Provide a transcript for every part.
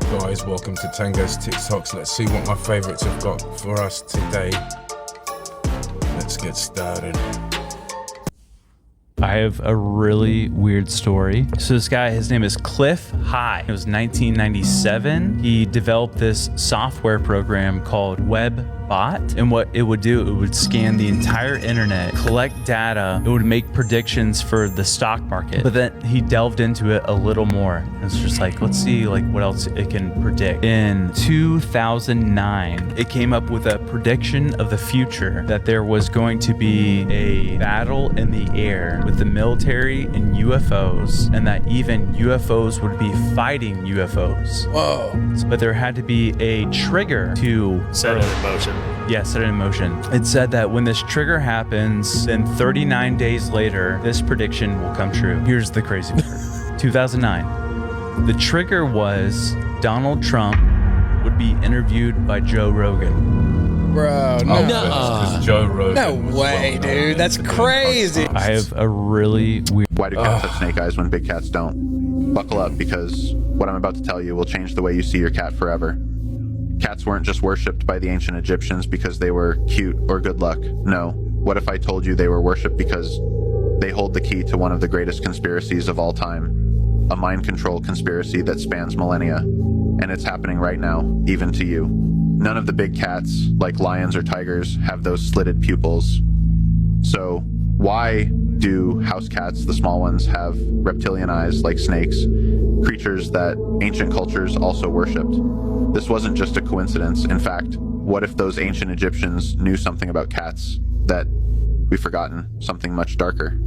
guys? Welcome to Tango's TikToks. Let's see what my favorites have got for us today. Let's get started. I have a really weird story. So this guy, his name is Cliff High. It was 1997. He developed this software program called WebBot. And what it would do, it would scan the entire internet, collect data. It would make predictions for the stock market. But then he delved into it a little more. And it's just like, let's see what else it can predict. In 2009, it came up with a prediction of the future that there was going to be a battle in the air with the military and UFOs, and that even UFOs would be fighting UFOs. Whoa. But there had to be a trigger to set it in motion. Yeah, set it in motion. It said that when this trigger happens, then 39 days later, this prediction will come true. Here's the crazy part. 2009. The trigger was Donald Trump would be interviewed by Joe Rogan. Bro, no. Joe Rogan. No way, dude. That's crazy. I have a really weird... Why do cats have snake eyes when big cats don't? Buckle up, because what I'm about to tell you will change the way you see your cat forever. Cats weren't just worshipped by the ancient Egyptians because they were cute or good luck. No. What if I told you they were worshipped because they hold the key to one of the greatest conspiracies of all time? A mind control conspiracy that spans millennia. And it's happening right now, even to you. None of the big cats, like lions or tigers, have those slitted pupils. So why do house cats, the small ones, have reptilian eyes like snakes, creatures that ancient cultures also worshipped? This wasn't just a coincidence. In fact, what if those ancient Egyptians knew something about cats that we've forgotten, something much darker?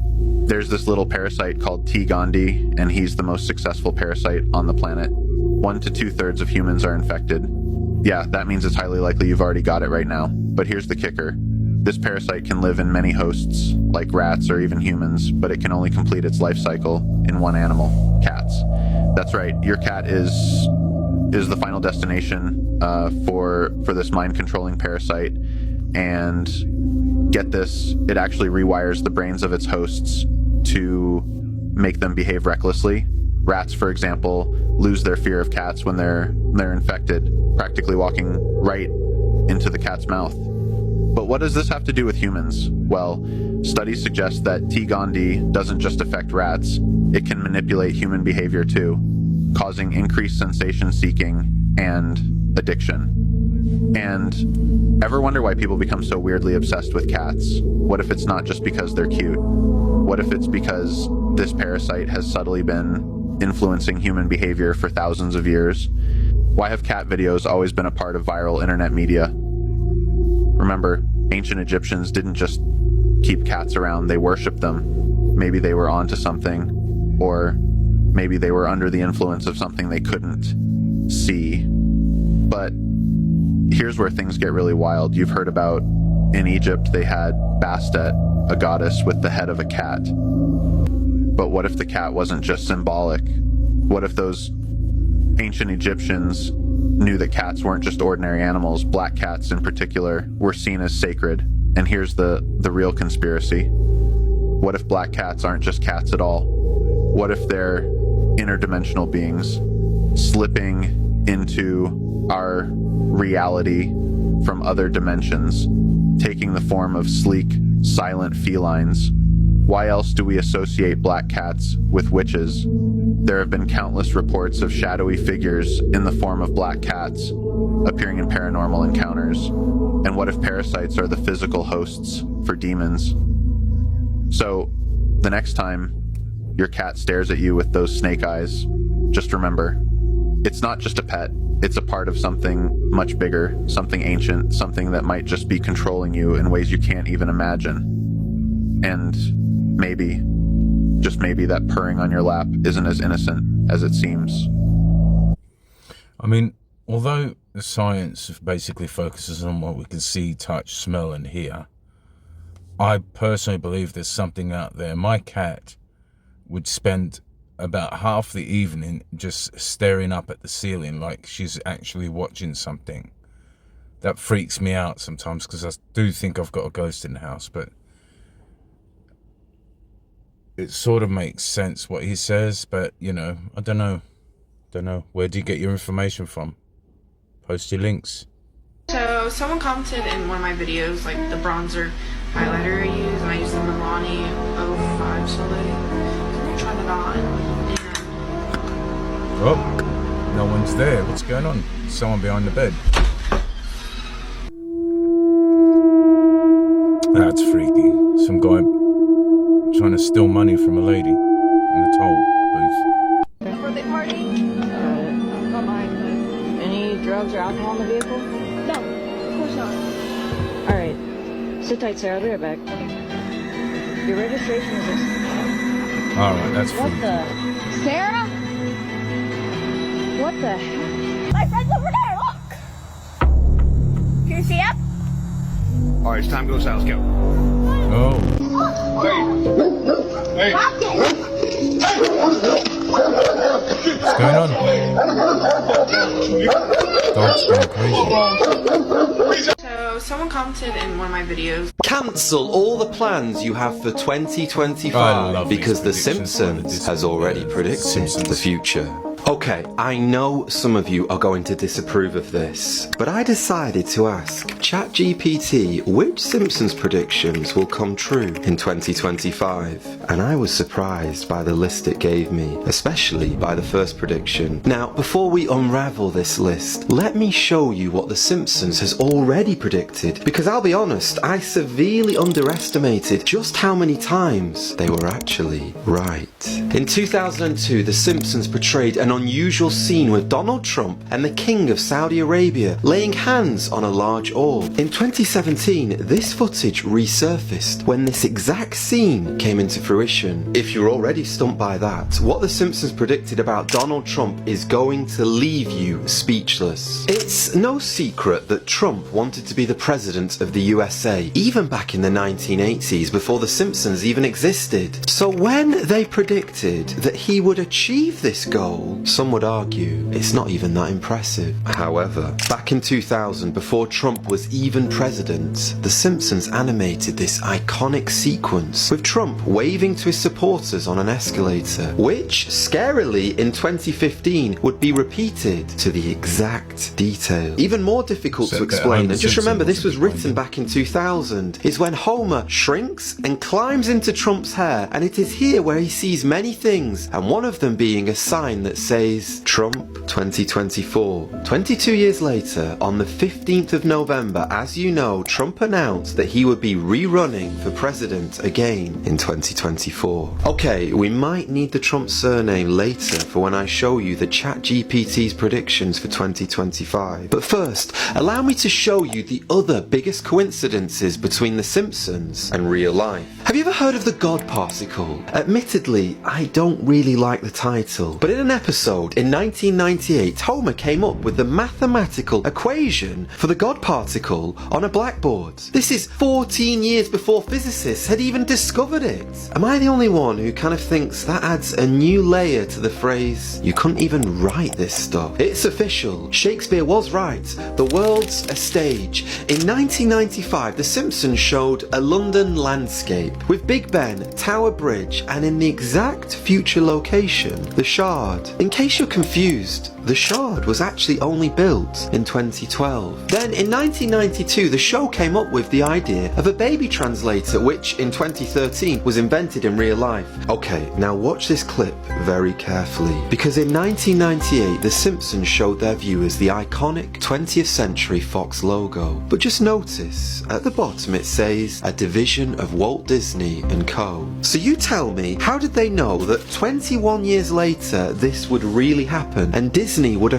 There's this little parasite called T. gondii, and he's the most successful parasite on the planet. 1 to 2/3 of humans are infected. Yeah, that means it's highly likely you've already got it right now. But here's the kicker. This parasite can live in many hosts, like rats or even humans, but it can only complete its life cycle in one animal, cats. That's right, your cat is the final destination for this mind-controlling parasite. And get this, it actually rewires the brains of its hosts to make them behave recklessly. Rats, for example, lose their fear of cats when they're infected, practically walking right into the cat's mouth. But what does this have to do with humans? Well, studies suggest that T. gondii doesn't just affect rats, it can manipulate human behavior too, causing increased sensation seeking and addiction. And ever wonder why people become so weirdly obsessed with cats? What if it's not just because they're cute? What if it's because this parasite has subtly been influencing human behavior for thousands of years? Why have cat videos always been a part of viral internet media? Remember, ancient Egyptians didn't just keep cats around, they worshipped them. Maybe they were onto something, or maybe they were under the influence of something they couldn't see. But here's where things get really wild. You've heard about, in Egypt, they had Bastet, a goddess with the head of a cat. But what if the cat wasn't just symbolic? What if those ancient Egyptians knew that cats weren't just ordinary animals? Black cats in particular were seen as sacred. And here's the real conspiracy. What if black cats aren't just cats at all? What if they're interdimensional beings slipping into our reality from other dimensions, taking the form of sleek, silent felines? Why else do we associate black cats with witches? There have been countless reports of shadowy figures in the form of black cats appearing in paranormal encounters. And what if parasites are the physical hosts for demons? So, the next time your cat stares at you with those snake eyes, just remember, it's not just a pet. It's a part of something much bigger, something ancient, something that might just be controlling you in ways you can't even imagine. And maybe, just maybe, that purring on your lap isn't as innocent as it seems. I mean, although the science basically focuses on what we can see, touch, smell, and hear, I personally believe there's something out there. My cat would spend about half the evening just staring up at the ceiling like she's actually watching something. That freaks me out sometimes because I do think I've got a ghost in the house, but it sort of makes sense what he says, but, you know, I don't know. Don't know. Where do you get your information from? Post your links. So someone commented in one of my videos, like the bronzer highlighter I use, and I use the Milani 05 Soleil. And I tried it on, and Oh, no one's there. What's going on? Someone behind the bed. That's freaky. Some guy trying to steal money from a lady in the toll booth. Birthday party? Not mine. Any drugs or alcohol in the vehicle? No, of course not. All right. Sit tight, Sarah. I'll be right back. Your registration is... Alright, that's What freaky. the... Sarah? What the heck? My friend's over there, look! Can you see him? All right, it's time to go south. Let's go. Oh. What's going on? Dog's going crazy. so someone commented in one of my videos. Cancel all the plans you have for 2025 I love these because The predictions for the Simpsons has already predicted Simpsons. the future. Okay, I know some of you are going to disapprove of this, but I decided to ask ChatGPT which Simpsons predictions will come true in 2025, and I was surprised by the list it gave me, especially by the first prediction. Now, before we unravel this list, let me show you what The Simpsons has already predicted, because I'll be honest, I severely underestimated just how many times they were actually right. In 2002, The Simpsons portrayed an unusual scene with Donald Trump and the King of Saudi Arabia laying hands on a large orb. In 2017, this footage resurfaced when this exact scene came into fruition. If you're already stumped by that, what The Simpsons predicted about Donald Trump is going to leave you speechless. It's no secret that Trump wanted to be the president of the USA, even back in the 1980s, before The Simpsons even existed. So when they predicted that he would achieve this goal, some would argue it's not even that impressive. However, back in 2000, before Trump was even president, The Simpsons animated this iconic sequence with Trump waving to his supporters on an escalator, which, scarily, in 2015 would be repeated to the exact detail. Even more difficult So to that explain, Homer and just Simpson remember this was wasn't written back in 2000, is when Homer shrinks and climbs into Trump's hair, and it is here where he sees many things, and one of them being a sign that says Trump 2024. 22 years later, on the 15th of November, as you know, Trump announced that he would be rerunning for president again in 2024. Okay, we might need the Trump surname later for when I show you the ChatGPT's predictions for 2025. But first, allow me to show you the other biggest coincidences between The Simpsons and real life. Have you ever heard of the God particle? Admittedly, I don't really like the title, but in an episode in 1998, Homer came up with the mathematical equation for the God particle on a blackboard. This is 14 years before physicists had even discovered it. Am I the only one who kind of thinks that adds a new layer to the phrase, you couldn't even write this stuff? It's official. Shakespeare was right. The world's a stage. In 1995, The Simpsons showed a London landscape with Big Ben, Tower Bridge, and in the exact future location, the Shard. In case you're confused, the Shard was actually only built in 2012. Then in 1992, the show came up with the idea of a baby translator, which in 2013 was invented in real life. Okay, now watch this clip very carefully, because in 1998, The Simpsons showed their viewers the iconic 20th Century Fox logo. But just notice, at the bottom it says, a division of Walt Disney & Co. So you tell me, how did they know that 21 years later this would really happen and Disney would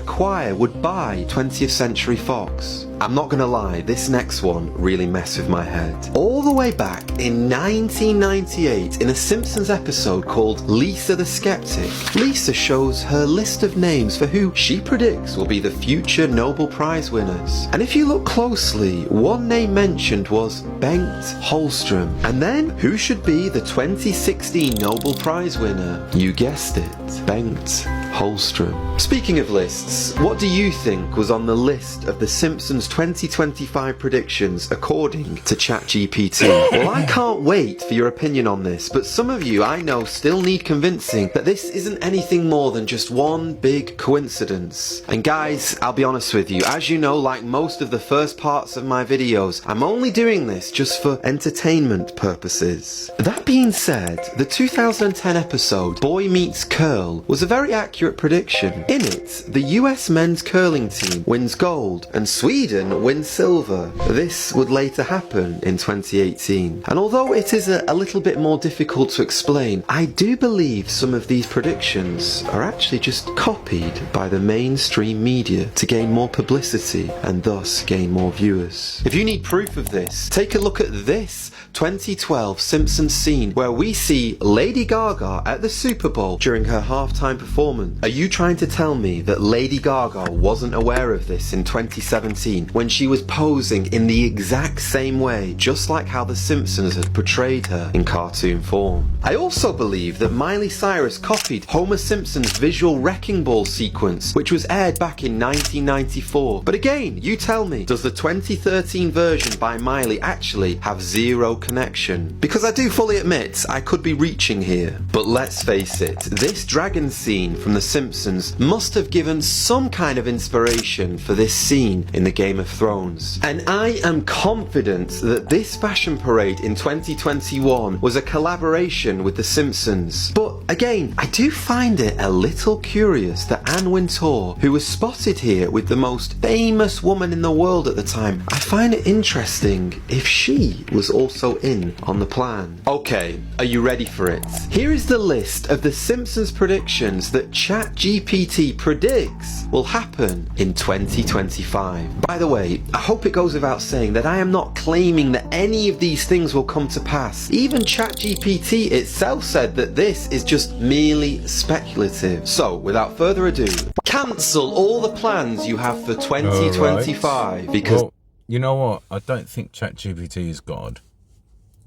buy 20th Century Fox? I'm not gonna lie, this next one really messed with my head. All the way back in 1998, in a Simpsons episode called Lisa the Skeptic, Lisa shows her list of names for who she predicts will be the future Nobel Prize winners. And if you look closely, one name mentioned was Bengt Holmstrom. And then, who should be the 2016 Nobel Prize winner? You guessed it, Bengt Holstrom. Speaking of lists, what do you think was on the list of The Simpsons 2025 predictions according to ChatGPT? Well, I can't wait for your opinion on this, but some of you I know still need convincing that this isn't anything more than just one big coincidence. And guys, I'll be honest with you, as you know, like most of the first parts of my videos, I'm only doing this just for entertainment purposes. That being said, the 2010 episode Boy Meets Curl was a very accurate prediction. In it, the US men's curling team wins gold and Sweden wins silver. This would later happen in 2018. And although it is a little bit more difficult to explain, I do believe some of these predictions are actually just copied by the mainstream media to gain more publicity and thus gain more viewers. If you need proof of this, take a look at this 2012 Simpsons scene where we see Lady Gaga at the Super Bowl during her halftime performance. Are you trying to tell me that Lady Gaga wasn't aware of this in 2017 when she was posing in the exact same way, just like how the Simpsons had portrayed her in cartoon form? I also believe that Miley Cyrus copied Homer Simpson's visual wrecking ball sequence, which was aired back in 1994. But again, you tell me, does the 2013 version by Miley actually have zero connection? Because I do fully admit I could be reaching here. But let's face it, this dragon scene from The Simpsons must have given some kind of inspiration for this scene in the Game of Thrones. And I am confident that this fashion parade in 2021 was a collaboration with The Simpsons. But again, I do find it a little curious that Anne Wintour, who was spotted here with the most famous woman in the world at the time, I find it interesting if she was also in on the plan. Okay, are you ready for it? Here is the list of The Simpsons predictions that ChatGPT predicts will happen in 2025. By the way, I hope it goes without saying that I am not claiming that any of these things will come to pass. Even ChatGPT itself said that this is just merely speculative. So, without further ado, cancel all the plans you have for 2025 because... Well, you know what? I don't think ChatGPT is God.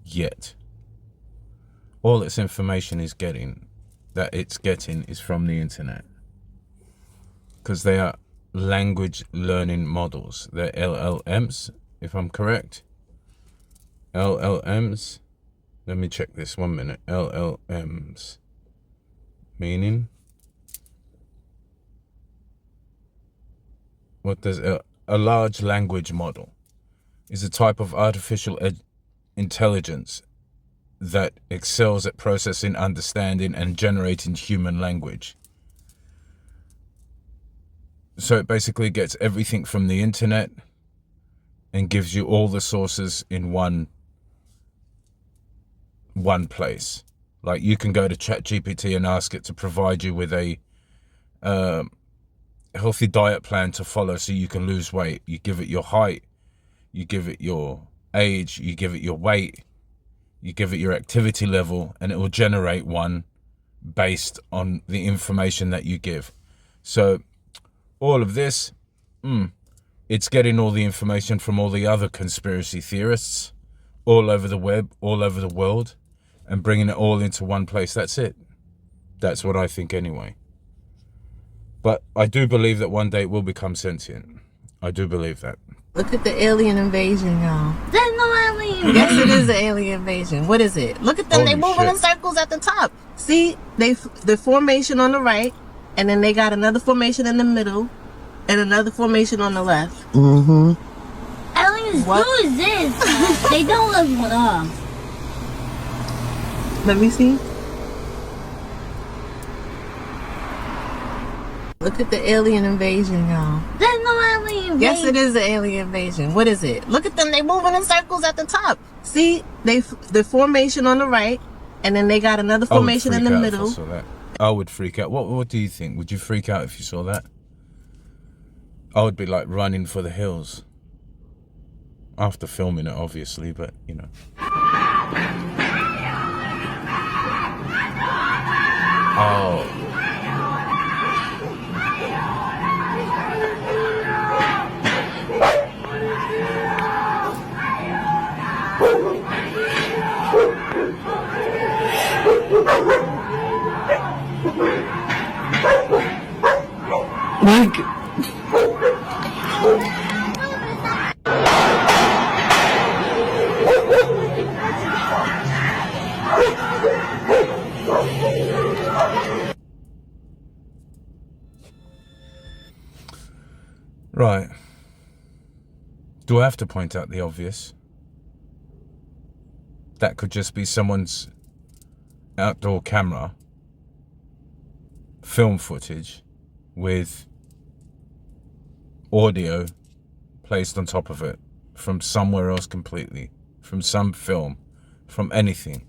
Yet. All its information is getting is from the internet. Because they are language learning models. They're LLMs, if I'm correct. LLMs. Let me check this 1 minute. LLMs. Meaning? What does a large language model is a type of artificial intelligence that excels at processing, understanding, and generating human language. So it basically gets everything from the internet and gives you all the sources in one place. Like you can go to ChatGPT and ask it to provide you with a healthy diet plan to follow so you can lose weight. You give it your height, you give it your age, you give it your weight, you give it your activity level, and it will generate one based on the information that you give. So all of this, it's getting all the information from all the other conspiracy theorists all over the web, all over the world, and bringing it all into one place. That's it. That's what I think anyway. But I do believe that one day it will become sentient. I do believe that. Look at the alien invasion, y'all. There's no alien. Yes, it is an alien invasion. What is it? Look at them. Holy they moving shit. in circles at the top. See, the formation on the right, and then they got another formation in the middle, and another formation on the left. Mm-hmm. Aliens, What? who is this? They don't live with us. Let me see. Look at the alien invasion, y'all. There's no alien. Yes, it is an alien invasion. What is it? Look at them. They moving in circles at the top. See, the formation on the right, and then they got another formation in the middle. I would freak out. What do you think? Would you freak out if you saw that? I would be like running for the hills. After filming it, obviously, but you know. Oh. Right. Do I have to point out the obvious? That could just be someone's outdoor camera, film footage with audio placed on top of it from somewhere else completely, from some film, from anything.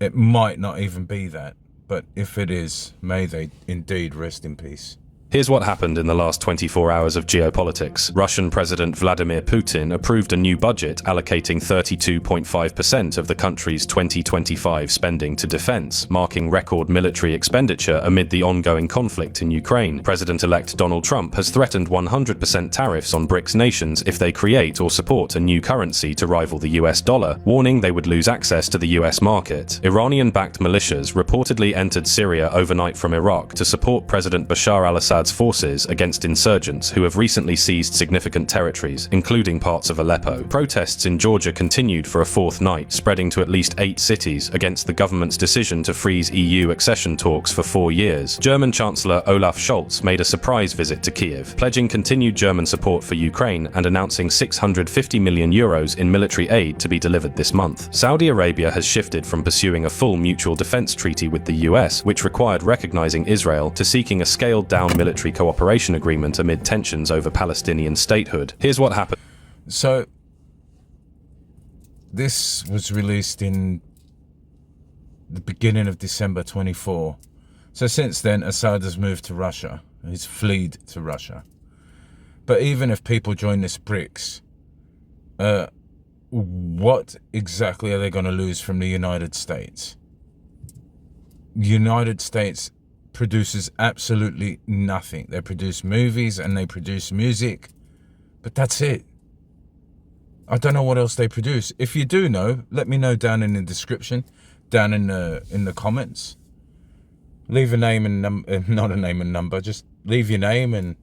It might not even be that, but if it is, may they indeed rest in peace. Here's what happened in the last 24 hours of geopolitics. Russian President Vladimir Putin approved a new budget allocating 32.5% of the country's 2025 spending to defense, marking record military expenditure amid the ongoing conflict in Ukraine. President-elect Donald Trump has threatened 100% tariffs on BRICS nations if they create or support a new currency to rival the US dollar, warning they would lose access to the US market. Iranian-backed militias reportedly entered Syria overnight from Iraq to support President Bashar al-Assad forces against insurgents who have recently seized significant territories, including parts of Aleppo. Protests in Georgia continued for a fourth night, spreading to at least 8 cities against the government's decision to freeze EU accession talks for 4 years. German Chancellor Olaf Scholz made a surprise visit to Kiev, pledging continued German support for Ukraine and announcing 650 million euros in military aid to be delivered this month. Saudi Arabia has shifted from pursuing a full mutual defense treaty with the US, which required recognizing Israel, to seeking a scaled-down military cooperation agreement amid tensions over Palestinian statehood. Here's what happened. So, this was released in the beginning of December 24. So since then, Assad has moved to Russia. He's fled to Russia. But even if people join this BRICS, what exactly are they going to lose from the United States? The United States produces absolutely nothing. They produce movies and they produce music, but that's it. I don't know what else they produce. If you do know, let me know down in the description, down in the comments. Leave a name and not a name and number, just leave your name and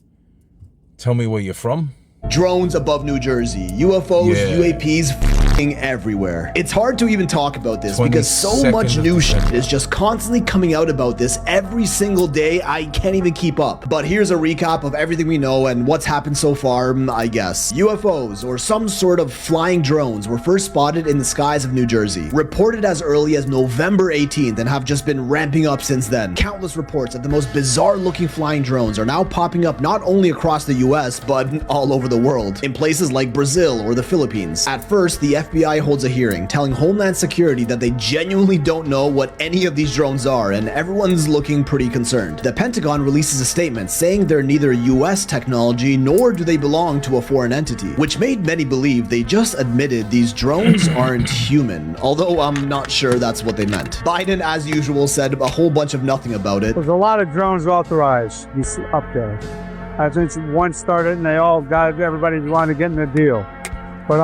tell me where you're from. Drones above New Jersey, UFOs, UAPs f***ing everywhere. It's hard to even talk about this because so much new shit is just constantly coming out about this every single day. I can't even keep up. But here's a recap of everything we know and what's happened so far, I guess. UFOs, or some sort of flying drones, were first spotted in the skies of New Jersey, reported as early as November 18th and have just been ramping up since then. Countless reports of the most bizarre looking flying drones are now popping up not only across the US, but all over the world, in places like Brazil or the Philippines. At first, the FBI holds a hearing telling Homeland Security that they genuinely don't know what any of these drones are, and everyone's looking pretty concerned. The Pentagon releases a statement saying they're neither US technology nor do they belong to a foreign entity, which made many believe they just admitted these drones aren't human, although I'm not sure that's what they meant. Biden, as usual, said a whole bunch of nothing about it. There's a lot of drones authorized up there. I think one started and they all got, everybody wanted to get in the deal. But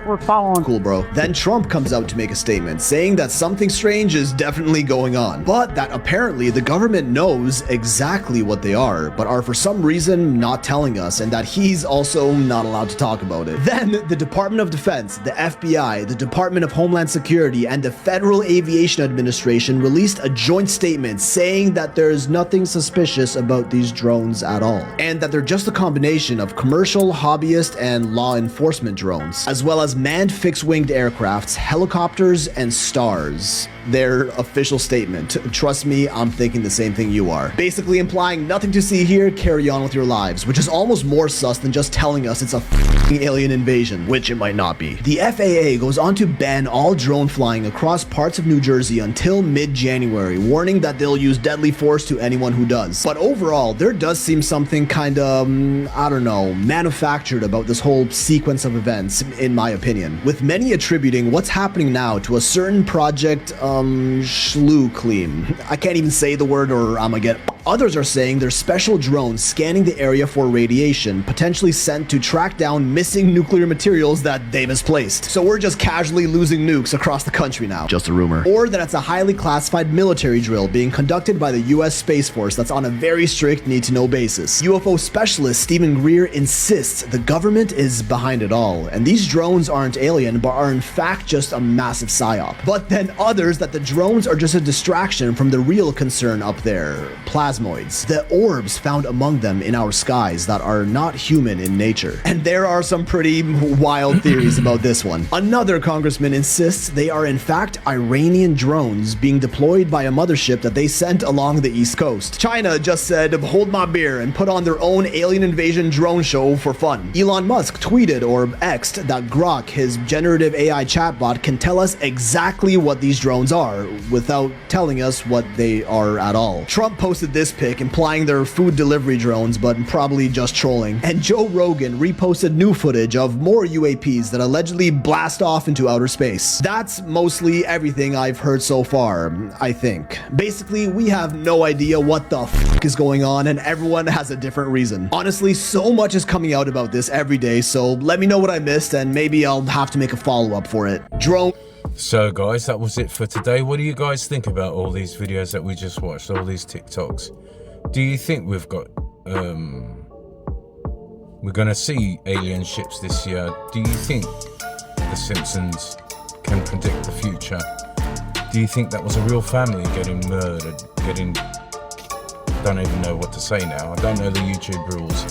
we're following. Cool, bro. Then Trump comes out to make a statement saying that something strange is definitely going on, but that apparently the government knows exactly what they are, but are for some reason not telling us, and that he's also not allowed to talk about it. Then the Department of Defense, the FBI, the Department of Homeland Security, and the Federal Aviation Administration released a joint statement saying that there's nothing suspicious about these drones at all, and that they're just a combination of commercial, hobbyist, and law enforcement drones, as well as manned fixed-winged aircrafts, helicopters, and stars. Their official statement. Trust me, I'm thinking the same thing you are. Basically implying nothing to see here, carry on with your lives, which is almost more sus than just telling us it's a f***ing alien invasion, which it might not be. The FAA goes on to ban all drone flying across parts of New Jersey until mid-January, warning that they'll use deadly force to anyone who does. But overall, there does seem something kinda, I don't know, manufactured about this whole sequence of events, in my opinion, with many attributing what's happening now to a certain project, Schluclean. I can't even say the word or I'm gonna get Others are saying there's special drones scanning the area for radiation, potentially sent to track down missing nuclear materials that they misplaced. So we're just casually losing nukes across the country now. Just a rumor. Or that it's a highly classified military drill being conducted by the US Space Force that's on a very strict need-to-know basis. UFO specialist Stephen Greer insists the government is behind it all, and these drones aren't alien but are in fact just a massive psyop. But then others that the drones are just a distraction from the real concern up there, plasmoids, the orbs found among them in our skies that are not human in nature. And there are some pretty wild theories about this one. Another congressman insists they are in fact Iranian drones being deployed by a mothership that they sent along the East Coast. China just said, hold my beer, and put on their own alien invasion drone show for fun. Elon Musk tweeted or X'd that Grok, his generative AI chatbot, can tell us exactly what these drones are without telling us what they are at all. Trump posted this pic implying they're food delivery drones, but probably just trolling. And Joe Rogan reposted new footage of more UAPs that allegedly blast off into outer space. That's mostly everything I've heard so far, I think. Basically, we have no idea what the f is going on, and everyone has a different reason. Honestly, so much is coming out about this every day, so let me know what I missed, and maybe I'll have to make a follow-up for it. Drone. So guys, that was it for today. What do you guys think about all these videos that we just watched, all these TikToks? Do you think we're gonna see alien ships this year? Do you think The Simpsons can predict the future? Do you think that was a real family getting murdered, don't even know what to say now. I don't know the YouTube rules,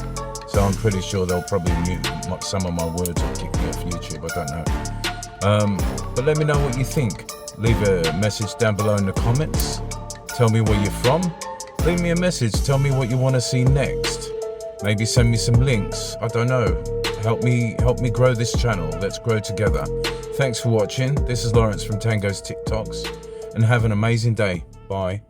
so I'm pretty sure they'll probably mute some of my words or kick me off YouTube, I don't know. But let me know what you think. Leave a message down below in the comments. Tell me where you're from. Leave me a message, tell me what you want to see next. Maybe send me some links, I don't know. Help me grow this channel. Let's grow together. Thanks for watching. This is Lawrence from Tango's TikToks, and have an amazing day. Bye.